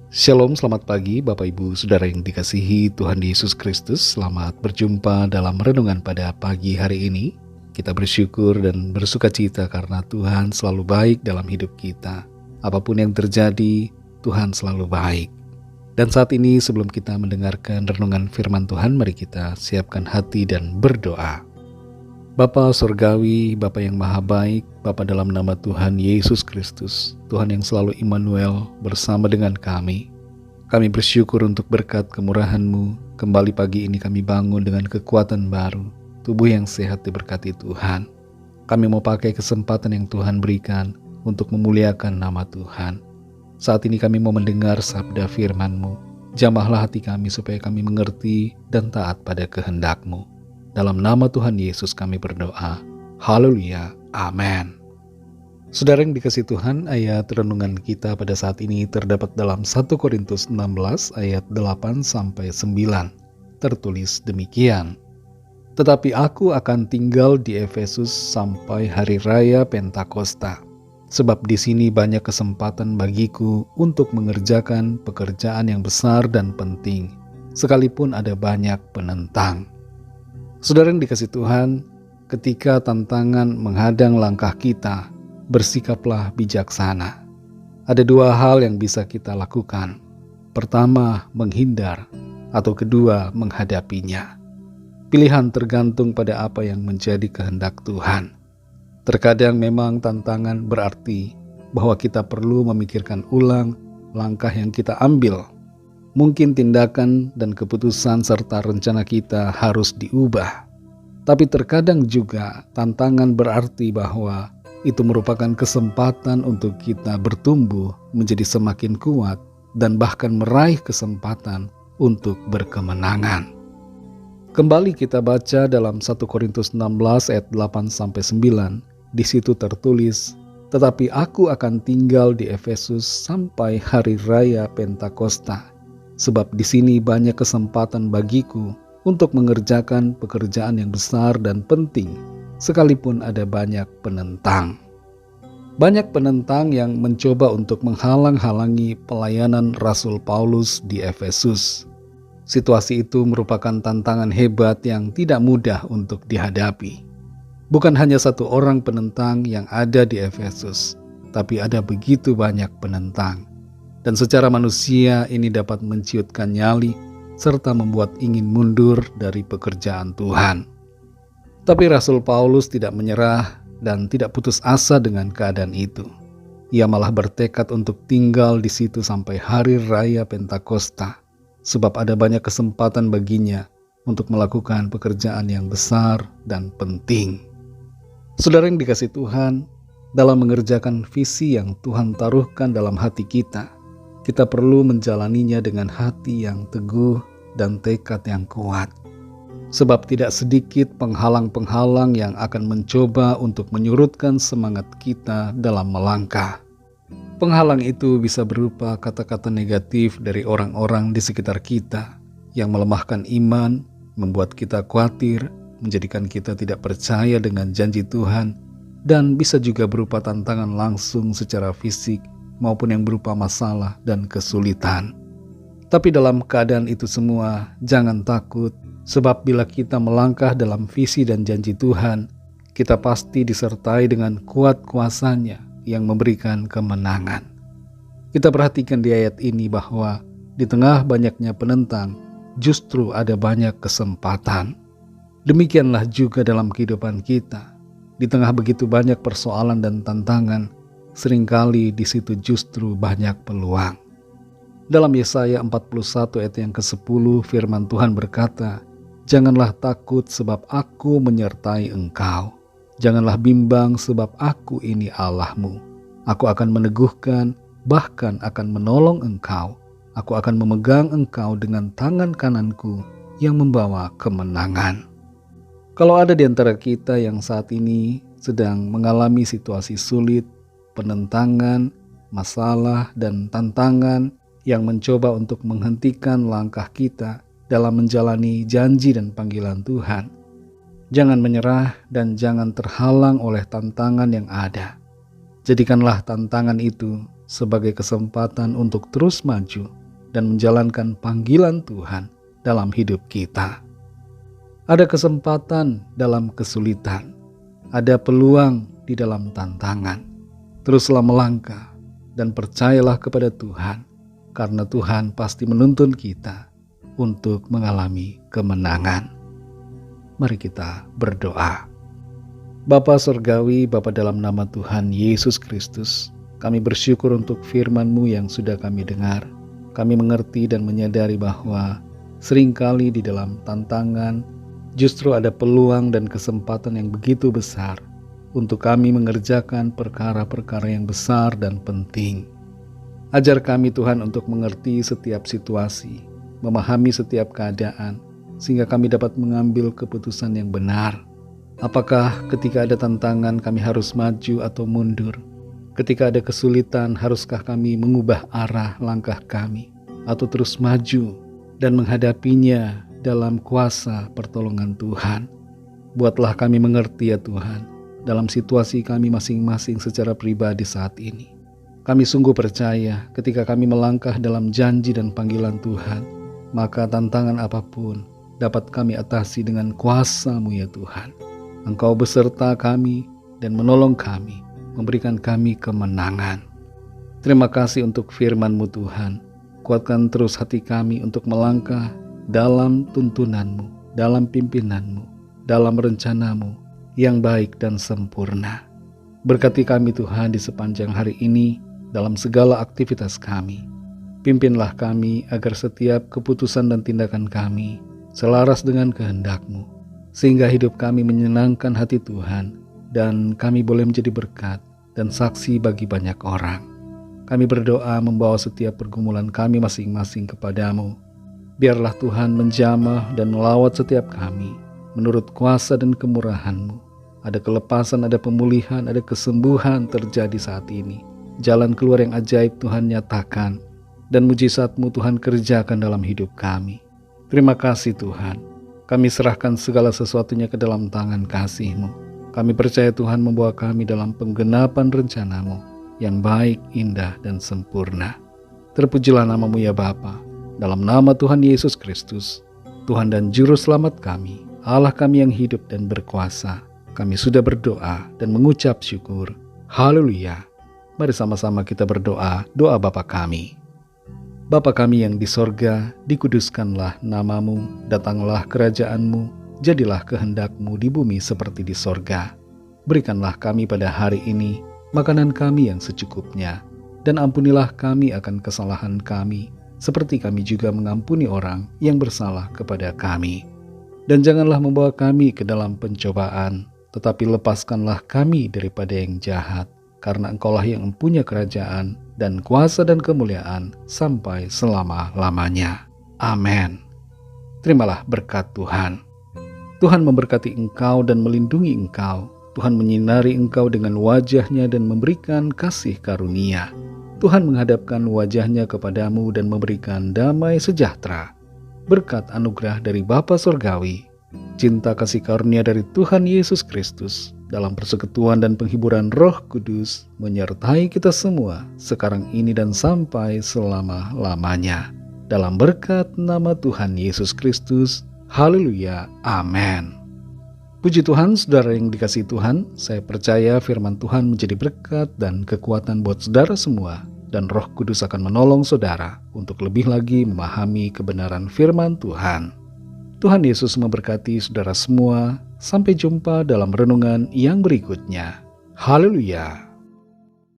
Shalom, selamat pagi Bapak Ibu Saudara yang dikasihi Tuhan Yesus Kristus. Selamat berjumpa dalam renungan pada pagi hari ini. Kita bersyukur dan bersukacita karena Tuhan selalu baik dalam hidup kita. Apapun yang terjadi, Tuhan selalu baik. Dan saat ini sebelum kita mendengarkan renungan firman Tuhan, mari kita siapkan hati dan berdoa. Bapa Surgawi, Bapa yang maha baik, Bapa dalam nama Tuhan Yesus Kristus, Tuhan yang selalu Immanuel bersama dengan kami. Kami bersyukur untuk berkat kemurahan-Mu. Kembali pagi ini kami bangun dengan kekuatan baru, tubuh yang sehat diberkati Tuhan. Kami mau pakai kesempatan yang Tuhan berikan untuk memuliakan nama Tuhan. Saat ini kami mau mendengar sabda firman-Mu. Jamahlah hati kami supaya kami mengerti dan taat pada kehendak-Mu. Dalam nama Tuhan Yesus kami berdoa. Haleluya. Amin. Saudara yang dikasihi Tuhan, ayat renungan kita pada saat ini terdapat dalam 1 Korintus 16 ayat 8-9. Tertulis demikian. Tetapi aku akan tinggal di Efesus sampai hari raya Pentakosta. Sebab di sini banyak kesempatan bagiku untuk mengerjakan pekerjaan yang besar dan penting, sekalipun ada banyak penentang. Saudara yang dikasihi Tuhan, ketika tantangan menghadang langkah kita, bersikaplah bijaksana. Ada dua hal yang bisa kita lakukan. Pertama, menghindar, atau kedua, menghadapinya. Pilihan tergantung pada apa yang menjadi kehendak Tuhan. Terkadang memang tantangan berarti bahwa kita perlu memikirkan ulang langkah yang kita ambil. Mungkin tindakan dan keputusan serta rencana kita harus diubah. Tapi terkadang juga tantangan berarti bahwa itu merupakan kesempatan untuk kita bertumbuh menjadi semakin kuat dan bahkan meraih kesempatan untuk berkemenangan. Kembali kita baca dalam 1 Korintus 16 ayat 8-9. Di situ tertulis, "Tetapi aku akan tinggal di Efesus sampai hari raya Pentakosta. Sebab di sini banyak kesempatan bagiku untuk mengerjakan pekerjaan yang besar dan penting, sekalipun ada banyak penentang." Banyak penentang yang mencoba untuk menghalang-halangi pelayanan Rasul Paulus di Efesus. Situasi itu merupakan tantangan hebat yang tidak mudah untuk dihadapi. Bukan hanya satu orang penentang yang ada di Efesus, tapi ada begitu banyak penentang. Dan secara manusia ini dapat menciutkan nyali serta membuat ingin mundur dari pekerjaan Tuhan. Tapi Rasul Paulus tidak menyerah dan tidak putus asa dengan keadaan itu. Ia malah bertekad untuk tinggal di situ sampai hari raya Pentakosta, sebab ada banyak kesempatan baginya untuk melakukan pekerjaan yang besar dan penting. Saudara yang dikasihi Tuhan, dalam mengerjakan visi yang Tuhan taruhkan dalam hati kita perlu menjalaninya dengan hati yang teguh dan tekad yang kuat. Sebab tidak sedikit penghalang-penghalang yang akan mencoba untuk menyurutkan semangat kita dalam melangkah. Penghalang itu bisa berupa kata-kata negatif dari orang-orang di sekitar kita yang melemahkan iman, membuat kita khawatir, menjadikan kita tidak percaya dengan janji Tuhan, dan bisa juga berupa tantangan langsung secara fisik maupun yang berupa masalah dan kesulitan. Tapi dalam keadaan itu semua, jangan takut, sebab bila kita melangkah dalam visi dan janji Tuhan, kita pasti disertai dengan kuat kuasa-Nya yang memberikan kemenangan. Kita perhatikan di ayat ini bahwa di tengah banyaknya penentang, justru ada banyak kesempatan. Demikianlah juga dalam kehidupan kita. Di tengah begitu banyak persoalan dan tantangan, seringkali di situ justru banyak peluang. Dalam Yesaya 41 ayat yang ke-10 firman Tuhan berkata, "Janganlah takut sebab aku menyertai engkau. Janganlah bimbang sebab aku ini Allahmu. Aku akan meneguhkan, bahkan akan menolong engkau. Aku akan memegang engkau dengan tangan kananku yang membawa kemenangan." Kalau ada di antara kita yang saat ini sedang mengalami situasi sulit, penentangan, masalah, dan tantangan yang mencoba untuk menghentikan langkah kita dalam menjalani janji dan panggilan Tuhan, jangan menyerah dan jangan terhalang oleh tantangan yang ada. Jadikanlah tantangan itu sebagai kesempatan untuk terus maju dan menjalankan panggilan Tuhan dalam hidup kita. Ada kesempatan dalam kesulitan, ada peluang di dalam tantangan. Teruslah melangkah dan percayalah kepada Tuhan, karena Tuhan pasti menuntun kita untuk mengalami kemenangan. Mari kita berdoa. Bapa Surgawi, Bapa dalam nama Tuhan Yesus Kristus, kami bersyukur untuk firman-Mu yang sudah kami dengar. Kami mengerti dan menyadari bahwa seringkali di dalam tantangan justru ada peluang dan kesempatan yang begitu besar untuk kami mengerjakan perkara-perkara yang besar dan penting. Ajar kami Tuhan untuk mengerti setiap situasi, memahami setiap keadaan, sehingga kami dapat mengambil keputusan yang benar. Apakah ketika ada tantangan kami harus maju atau mundur? Ketika ada kesulitan, haruskah kami mengubah arah langkah kami atau terus maju dan menghadapinya dalam kuasa pertolongan Tuhan? Buatlah kami mengerti ya Tuhan, dalam situasi kami masing-masing secara pribadi saat ini. Kami sungguh percaya ketika kami melangkah dalam janji dan panggilan Tuhan, maka tantangan apapun dapat kami atasi dengan kuasa-Mu ya Tuhan. Engkau beserta kami dan menolong kami, memberikan kami kemenangan. Terima kasih untuk firman-Mu Tuhan. Kuatkan terus hati kami untuk melangkah dalam tuntunan-Mu, dalam pimpinan-Mu, dalam rencana-Mu yang baik dan sempurna. Berkati kami Tuhan di sepanjang hari ini dalam segala aktivitas kami. Pimpinlah kami agar setiap keputusan dan tindakan kami selaras dengan kehendak-Mu, sehingga hidup kami menyenangkan hati Tuhan dan kami boleh menjadi berkat dan saksi bagi banyak orang. Kami berdoa membawa setiap pergumulan kami masing-masing kepada-Mu. Biarlah Tuhan menjamah dan melawat setiap kami menurut kuasa dan kemurahan-Mu. Ada kelepasan, ada pemulihan, ada kesembuhan terjadi saat ini. Jalan keluar yang ajaib Tuhan nyatakan, dan mujizat-Mu Tuhan kerjakan dalam hidup kami. Terima kasih Tuhan. Kami serahkan segala sesuatunya ke dalam tangan kasih-Mu. Kami percaya Tuhan membawa kami dalam penggenapan rencana-Mu yang baik, indah, dan sempurna. Terpujilah nama-Mu ya Bapa. Dalam nama Tuhan Yesus Kristus, Tuhan dan Juru Selamat kami, Allah kami yang hidup dan berkuasa, kami sudah berdoa dan mengucap syukur. Haleluya. Mari sama-sama kita berdoa, doa Bapa kami. Bapa kami yang di sorga, dikuduskanlah nama-Mu, datanglah kerajaan-Mu, jadilah kehendak-Mu di bumi seperti di sorga. Berikanlah kami pada hari ini makanan kami yang secukupnya, dan ampunilah kami akan kesalahan kami, seperti kami juga mengampuni orang yang bersalah kepada kami. Dan janganlah membawa kami ke dalam pencobaan, tetapi lepaskanlah kami daripada yang jahat, karena Engkaulah yang mempunyai kerajaan dan kuasa dan kemuliaan sampai selama-lamanya. Amin. Terimalah berkat Tuhan. Tuhan memberkati engkau dan melindungi engkau. Tuhan menyinari engkau dengan wajah-Nya dan memberikan kasih karunia. Tuhan menghadapkan wajah-Nya kepadamu dan memberikan damai sejahtera. Berkat anugerah dari Bapa Surgawi, cinta kasih karunia dari Tuhan Yesus Kristus, dalam persekutuan dan penghiburan Roh Kudus menyertai kita semua sekarang ini dan sampai selama-lamanya. Dalam berkat nama Tuhan Yesus Kristus. Haleluya. Amin. Puji Tuhan, saudara yang dikasihi Tuhan, saya percaya firman Tuhan menjadi berkat dan kekuatan buat saudara semua, dan Roh Kudus akan menolong saudara untuk lebih lagi memahami kebenaran firman Tuhan. Tuhan Yesus memberkati saudara semua. Sampai jumpa dalam renungan yang berikutnya. Haleluya.